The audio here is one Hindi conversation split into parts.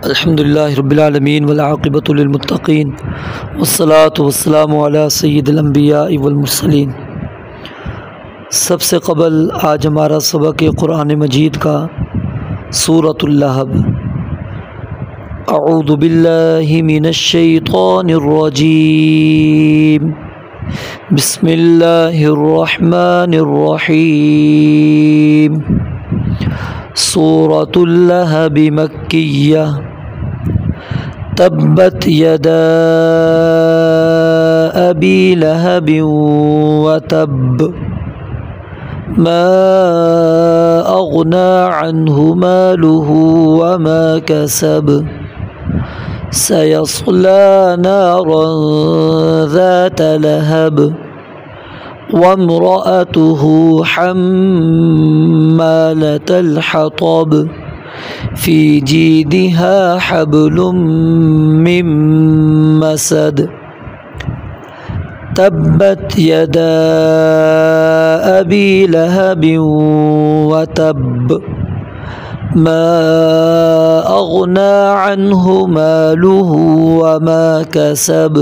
अल्हम्दुलिल्लाहि रब्बिल आलमीन वल आक़िबतु लिल मुत्तक़ीन वस्सलातु वस्सलामु अला सय्यिदिल अंबिया वल मुरसलीन। सबसे क़बल आज हमारा सबक कुरान मजीद का सूरतुल लहब। अऊज़ु बिल्लाहि मिनश शैतानिर रजीम। बिस्मिल्लाहिर रहमानिर रहीम। सूरतुल लहब मक्किय्या। तब्बत यदा अबी लहब व तब मा अग़ना अन्हु मालुहु व मा कसब सयस्ला नारन ज़ात लहब वम्रअतुहु हम्मालतल हतब फ़ी जीदिहा हब्लुम मिन मसद। तब्बत यदा अबी लहब व तब मा अग़ना अन्हु मालुहु व मा कसब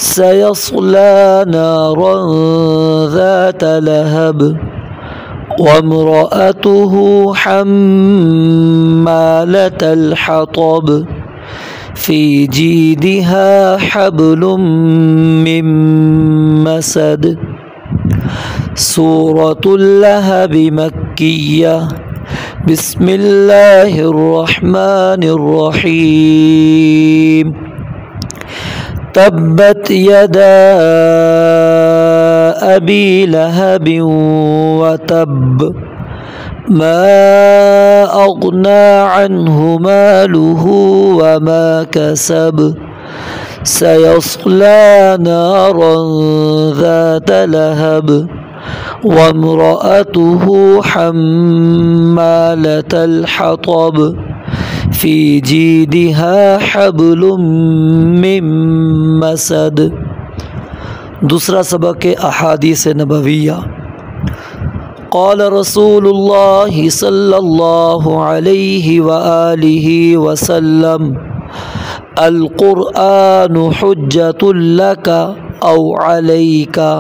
सयस्ला नारन ज़ात लहब वम्रअतुहु हम्मालतल हतब फ़ी जीदिहा हब्लुम मिन मसद। सूरतुल लहब मक्किय्या। बिस्मिल्लाहिर रहमानिर रहीम। तब्बत यदा अबी लहब व तब मा अग़ना अन्हु मालुहु व मा कसब सयस्ला नारन ज़ात लहब वम्रअतुहु हम्मालतल हतब फ़ी जीदिहा हब्लुम मिन मसद। दूसरा सबक अहादीस नबविया। क़ाल रसूलुल्लाहि सल्लल्लाहु अलैहि व आलिहि वसल्लम अल क़ुरआनु हुज्जतुल लका औ अलैका।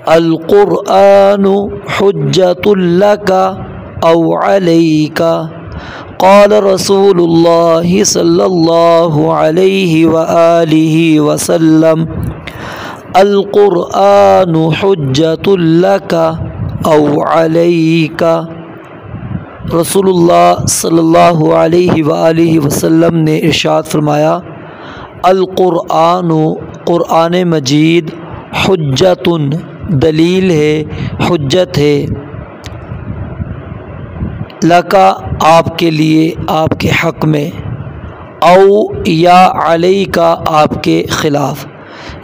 अल क़ुरआनु हुज्जतुल लका औ अलैका। क़ाल रसूलुल्लाहि सल्लल्लाहु अलैहि व आलिहि वसल्लम अल क़ुरआनु हुज्जतुल लका औ अलैका। रसूलुल्लाह सल्लल्लाहु अलैहि व आलिहि वसल्लम ने इरशाद फरमाया, अल क़ुरआनु क़ुरआन मजीद हुज्जतुन दलील है, हुज्जत है, लका आपके लिए, आपके हक़ में, औ या अलैका आपके ख़िलाफ़।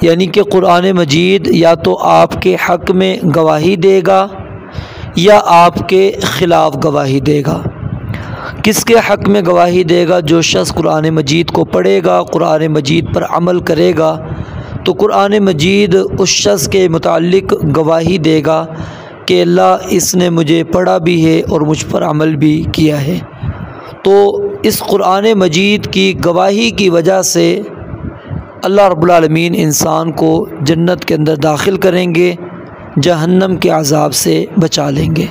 यानी कि क़ुरआन मजीद या तो आपके हक़ में गवाही देगा या आपके ख़िलाफ़ गवाही देगा। किसके हक़ में गवाही देगा? जो शख्स क़ुरआन मजीद को पढ़ेगा, क़ुरआन मजीद पर अमल करेगा तो क़ुरआन मजीद उस शख्स के मुताल्लिक़ गवाही देगा कि अल्लाह इसने मुझे पढ़ा भी है और मुझ पर अमल भी किया है। तो इस क़ुरआन मजीद की गवाही की वजह से अल्लाह रब्बुल आलमीन इंसान को जन्नत के अंदर दाखिल करेंगे, जहन्नम के अज़ाब से बचा लेंगे।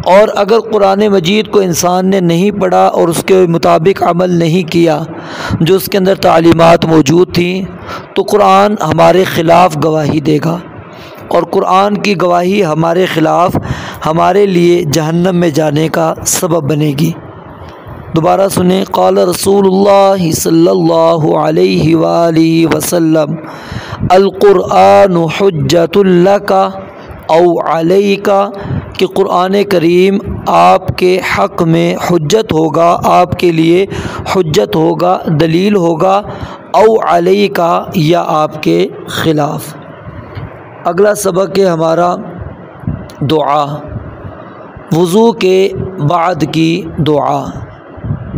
और अगर क़ुरआन मजीद को इंसान ने नहीं पढ़ा और उसके मुताबिक अमल नहीं किया जो उसके अंदर तालीमात मौजूद थी तो क़ुरआन हमारे ख़िलाफ़ गवाही देगा और क़ुरआन की गवाही हमारे ख़िलाफ़ हमारे लिए जहन्नम में जाने का सबब बनेगी। दोबारा सुने। क़ाल रसूलुल्लाहि सल्लल्लाहु अलैहि व आलिहि वसल्लम अल क़ुरआनु हुज्जतुल लका औ अलैका कि क़ुरआन करीम आपके हक़ में हुज्जत होगा, आपके लिए हुज्जत होगा, दलील होगा, औ अलैका या आपके ख़िलाफ़। अगला सबक है हमारा दुआ, वज़ू के बाद की दुआ।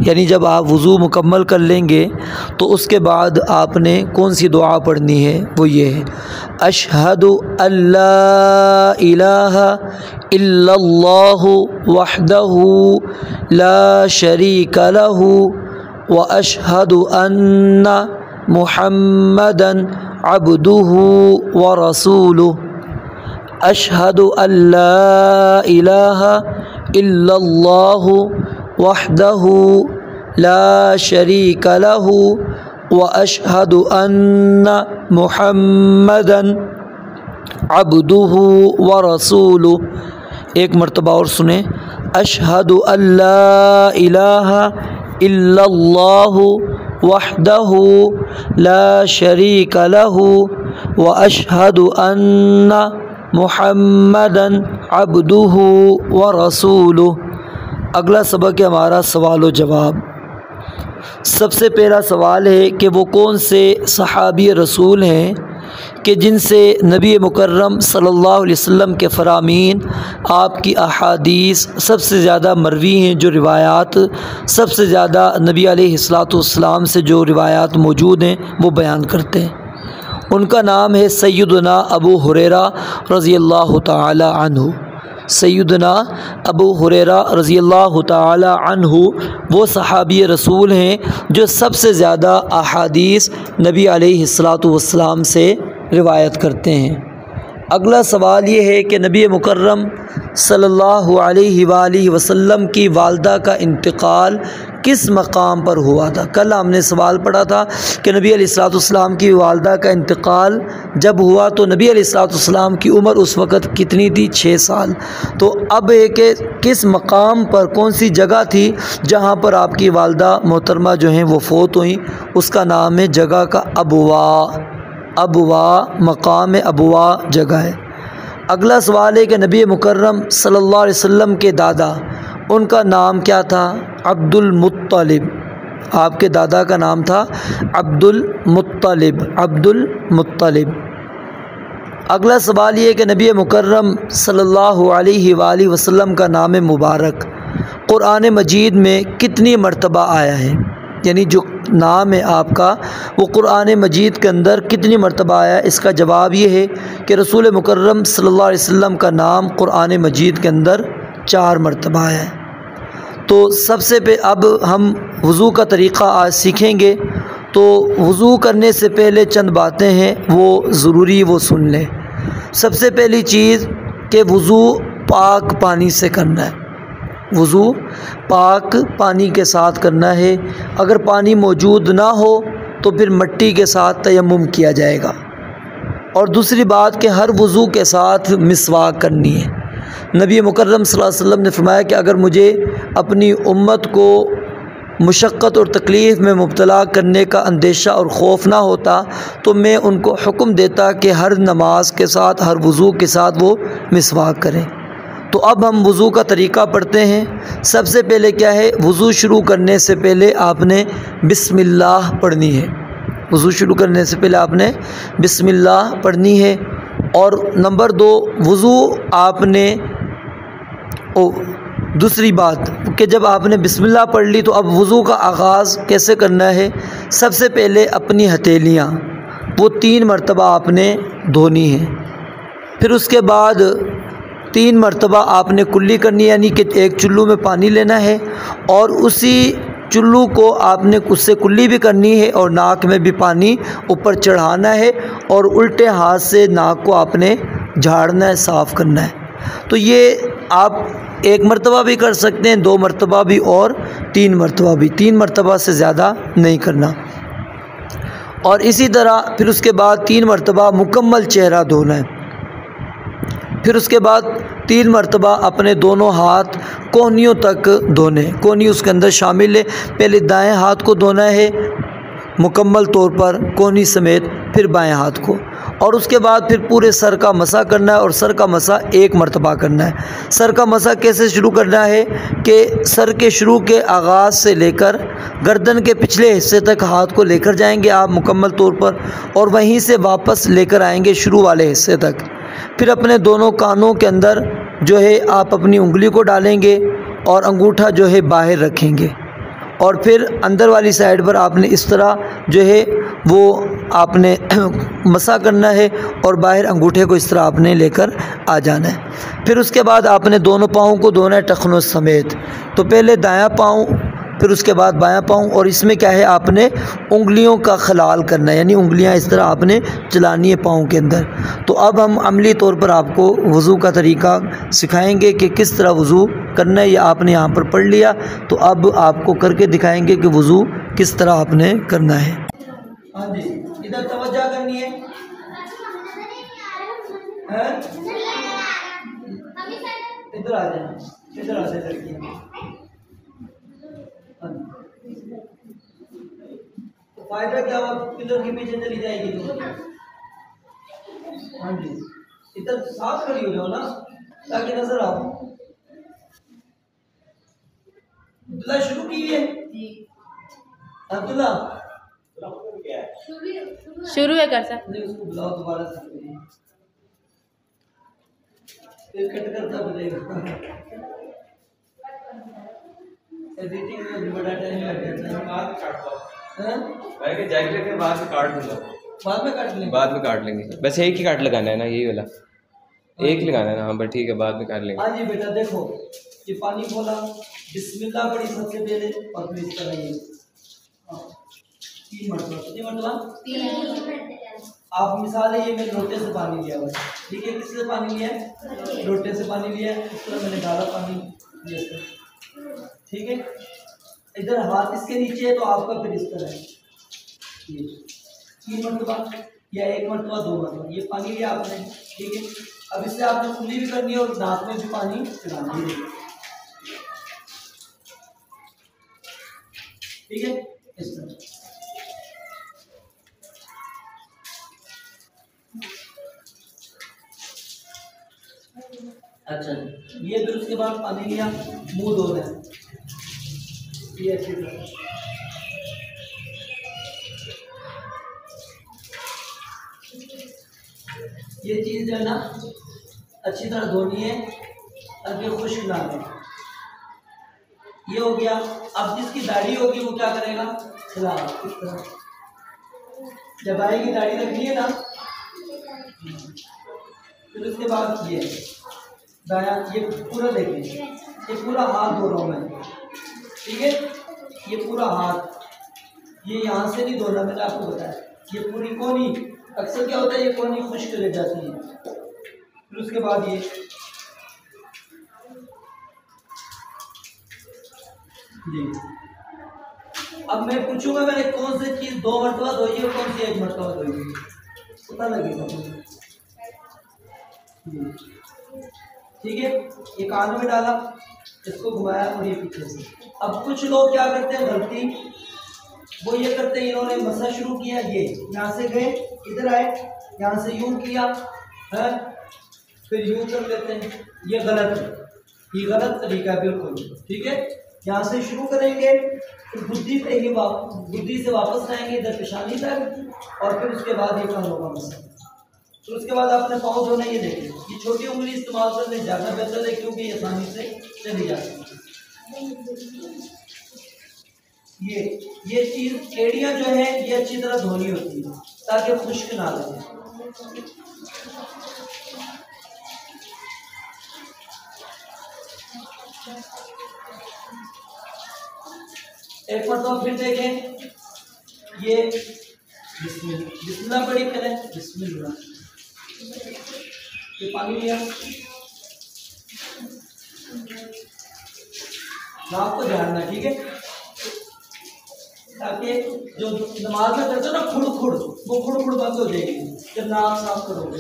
यानी जब आप वज़ू मुकम्मल कर लेंगे तो उसके बाद आपने कौन सी दुआ पढ़नी है, वो ये है, अशहदु अल्ला इलाहा इल्लल्लाहु वहदहु ला शरीका लहु व अशहदु अन्ना मुहम्मदन अब्दुहु व रसूलुहु। अशहदु अल्ला इलाहा इल्लल्लाहु वहदहु ला शरीका लहु व अशहदु अन्ना मुहम्मदन अब्दुहु व रसूलुहु। एक मरतबा और सुने, अशहदु अल्ला इलाहा इल्लल्लाहु वहदहु ला शरीका लहु व अशहदु अन्ना मुहम्मदन अब्दुहु व रसूलुहु। अगला सबक है हमारा सवाल व जवाब। सबसे पहला सवाल है कि वो कौन से सहाबी रसूल हैं कि जिनसे नबी मुकर्रम सल्लल्लाहु अलैहि वसल्लम के फ़रामीन, आपकी अहादीस सबसे ज़्यादा मरवी हैं, जो रिवायात सबसे ज़्यादा नबी अलैहिस्सलातु वस्सलाम से जो रिवायात मौजूद हैं वो बयान करते हैं। उनका नाम है सैयदना अबू हुरैरा रज़ियल्लाहु ताला अन्हु। सैयदना अबू हुरैरा रज़ियल्लाहु ताला अन्हु वो सहाबी रसूल हैं जो सबसे ज़्यादा अहादीस नबी अलैहिस्सलातु वस्सलाम से रिवायत करते हैं। अगला सवाल ये है कि नबी मुकर्रम सल्लल्लाहु अलैहि वसल्लम की वालदा का इंतकाल किस मकाम पर हुआ था। कल हमने सवाल पढ़ा था कि नबी अलैहिस्सलातु वस्सलाम की वालदा का इंतकाल जब हुआ तो नबी अलैहिस्सलातु वस्सलाम की उम्र उस वक़्त कितनी थी, 6 साल। तो अब है कि किस मकाम पर, कौन सी जगह थी जहाँ पर आपकी वालदा मोहतरमा जो हैं वो फ़ौत हुई, उसका नाम है जगह का अबवा। अबवा मकाम अबवा जगह है। अगला सवाल है कि नबी मुकर्रम सल्लल्लाहु अलैहि वसल्लम के दादा, उनका नाम क्या था, अब्दुल मुत्तलिब। आपके दादा का नाम था अब्दुल मुत्तलिब, अब्दुल मुत्तलिब। अगला सवाल ये है कि नबी मुकर्रम सल्लल्लाहु अलैहि वसल्लम का नाम मुबारक कुरान मजीद में कितनी मरतबा आया है, यानी जो नाम है आपका वो कुरान मजीद के अंदर कितनी मरतबा आया है। इसका जवाब ये है कि रसूल मुकर्रम सल्लल्लाहु अलैहि वसल्लम का नाम कुरान मजीद के अंदर 4 मरतबा आया है। तो सबसे अब हम वज़ू का तरीक़ा आज सीखेंगे। तो वज़ू करने से पहले चंद बातें हैं वो ज़रूरी, वो सुन लें। सबसे पहली चीज़ कि वज़ू पाक पानी से करना है। वज़ू पाक पानी के साथ करना है। अगर पानी मौजूद ना हो तो फिर मिट्टी के साथ तयम्मुम किया जाएगा। और दूसरी बात कि हर वज़ू के साथ मिसवाक करनी है। नबी मुकर्रम सल्लल्लाहु अलैहि वसल्लम ने फरमाया कि अगर मुझे अपनी उम्मत को मुशक्क़त और तकलीफ़ में मुब्तला करने का अंदेशा और ख़ौफ ना होता तो मैं उनको हुक्म देता कि हर नमाज के साथ, हर वज़ू के साथ वो मिसवाक करें। तो अब हम वज़ू का तरीक़ा पढ़ते हैं। सबसे पहले क्या है, वज़ू शुरू करने से पहले आपने बिस्मिल्लाह पढ़नी है। वज़ू शुरू करने से पहले आपने बिस्मिल्लाह पढ़नी है। और नंबर 2, वज़ू आपने दूसरी बात कि जब आपने बिस्मिल्लाह पढ़ ली तो अब वज़ू का आगाज़ कैसे करना है। सबसे पहले अपनी हथेलियाँ वो 3 मरतबा आपने धोनी है। फिर उसके बाद 3 मरतबा आपने कुल्ली करनी है, यानी कि एक चुल्लू में पानी लेना है और उसी चुल्लू को आपने उससे कुल्ली भी करनी है और नाक में भी पानी ऊपर चढ़ाना है और उल्टे हाथ से नाक को आपने झाड़ना है, साफ़ करना है। तो ये आप 1 मरतबा भी कर सकते हैं, 2 मरतबा भी और 3 मरतबा भी। 3 मरतबा से ज़्यादा नहीं करना। और इसी तरह फिर उसके बाद 3 मरतबा मुकम्मल चेहरा धोना है। फिर उसके बाद 3 मरतबा अपने दोनों हाथ कोहनियों तक धोने, कोहनी उसके अंदर शामिल है। पहले दाएं हाथ को धोना है मुकम्मल तौर पर कोहनी समेत, फिर बाएं हाथ को, और उसके बाद फिर पूरे सर का मसा करना है। और सर का मसा 1 मरतबा करना है। सर का मसा कैसे शुरू करना है कि सर के शुरू के आगाज़ से लेकर गर्दन के पिछले हिस्से तक हाथ को लेकर जाएंगे आप मुकम्मल तौर पर और वहीं से वापस लेकर आएंगे शुरू वाले हिस्से तक। फिर अपने दोनों कानों के अंदर जो है आप अपनी उंगली को डालेंगे और अंगूठा जो है बाहर रखेंगे और फिर अंदर वाली साइड पर आपने इस तरह जो है वो आपने मसा करना है और बाहर अंगूठे को इस तरह आपने लेकर आ जाना है। फिर उसके बाद आपने दोनों पाँव को धोना है टखनों समेत। तो पहले दायां पाँव, फिर उसके बाद बायां पाँव, और इसमें क्या है आपने उंगलियों का खलाल करना है, यानी उंगलियां इस तरह आपने चलानी है पाँव के अंदर। तो अब हम अमली तौर पर आपको वज़ू का तरीका सिखाएंगे कि किस तरह वज़ू करना है। या आपने यहाँ पर पढ़ लिया, तो अब आपको करके दिखाएंगे कि वज़ू किस तरह आपने करना है। हाँ जी, इधर तवज्जो करनी है। इधर आ जाए, इधर आ जाए लड़कियाँ। तो फायदा क्या हुआ, पिलर के पीछे चली जाएगी तो। हाँ जी, इधर साथ खड़ी हो जाओ ना ताकि नजर आओ। अब्दुल्ला शुरू की है। अब्दुल्ला शुरू है कर सकते। नहीं, उसको बुलाओ दोबारा से, फिर कट करता बोलेगा। एडिटिंग में बड़ा टाइम लग जाता है। बाद में काट दो, भाई के जैकेट के बाद में काट दूंगा। बाद में काट लेंगे, बाद में काट लेंगे। बस एक ही काट लगाना है ना, यही वाला एक लगाना है ना। हाँ बस ठीक है, बाद में काट लेंगे। हाँ जी बेटा, देखो ये पानी खोला, बिस्मिल्लाह पढ़ी सबसे पहले, और फिर इस तरह ये 3 मरतबा। कितनी मरतबा? आप मिसाल है, ये मैंने लोटे से पानी लिया हुआ है, ठीक है। किससे पानी लिया है? लोटे से पानी लिया है। इस तरह मैंने डाला पानी, ठीक है। इधर हाथ इसके नीचे है, तो आपका फिर इस तरह है, 3 मरतबा या 1 मरतबा 2 मरतबा ये पानी लिया आपने, ठीक है। अब इससे आपने कुल्ली भी करनी है और नाक में भी पानी चलाना है, ठीक है। इस तरह अच्छा, ये फिर उसके बाद पानी लिया, मुंह धोना है, ये अच्छी तरह। ये चीज़ जो है ना अच्छी तरह धोनी है ताकि खुश्क ना रहे। ये हो गया। अब जिसकी दाढ़ी होगी वो क्या करेगा, खिला इस तरह जब आएगी दाढ़ी रखनी है ना। फिर उसके बाद ये दाया, ये पूरा देखें, ये पूरा हाथ धो रहा हूँ मैं, ठीक है। ये पूरा हाथ, ये यहाँ से नहीं धोना, मैंने आपको बताया। ये पूरी कोनी, अक्सर क्या होता है ये कोनी खुश्क रह जाती है। फिर उसके बाद ये जी, अब मैं पूछूंगा मैंने कौन सी चीज 2 मरतबा धोई है, कौन सी 1 मरतबा धोई है, पता लगेगा, ठीक है। ये कान में डाला, इसको घुमाया और ये पीछे से। अब कुछ लोग क्या करते हैं गलती, वो ये करते हैं, इन्होंने मसा शुरू किया, ये यहाँ से गए, इधर आए, यहाँ से यूं किया है, फिर यूं कर लेते हैं। ये गलत है, ये गलत तरीका है बिल्कुल, ठीक है। यहाँ से शुरू करेंगे, फिर बुद्धि पे ही बुद्धि से वापस आएंगे इधर पेशानी तक, और फिर उसके बाद ये काम होगा मसा। तो उसके बाद आपने पाँव धोना, ये देखें, ये छोटी उंगली इस्तेमाल करने ज़्यादा बेहतर है क्योंकि ये आसानी से चली जाती है। ये चीज़ एड़ियाँ जो है ये अच्छी तरह धोनी होती है ताकि खुश्क ना लगे। एक मरतबा फिर देखें, ये बिस्मिल्लाह पढ़ी पहले, बिस्मिल्लाह, ये पानी लिया, नाक को ध्यान रखना, ठीक है, ताकि जो नमाज में करते हो ना खुड़ खुड़, वो खुड़ खुड़ बंद हो जाएगी जब नाक साफ करोगे।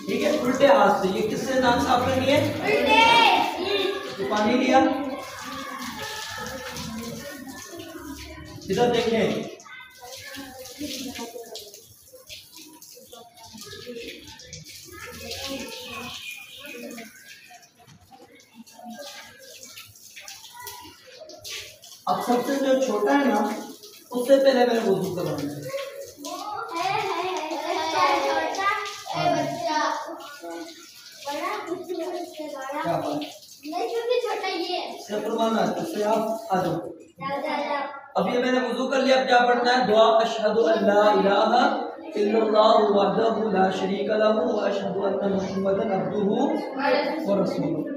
ठीक है, उल्टे हाथ से, ये किससे नाक साफ करनी है, उल्टे। पानी लिया, इधर देखें, अब सबसे जो छोटा है ना उससे पहले मैंने वुज़ू करवाना है। क्या बात फरमाना है उससे आप आ जाओ। अब ये मैंने वुजू कर लिया, अब क्या पढ़ना है? दुआ अशहदु अल्ला इलाहा इल्लल्लाहु वहदहु ला शरीका लहु व अशहदु अन्ना मुहम्मदन अब्दुहु व रसूलुहु।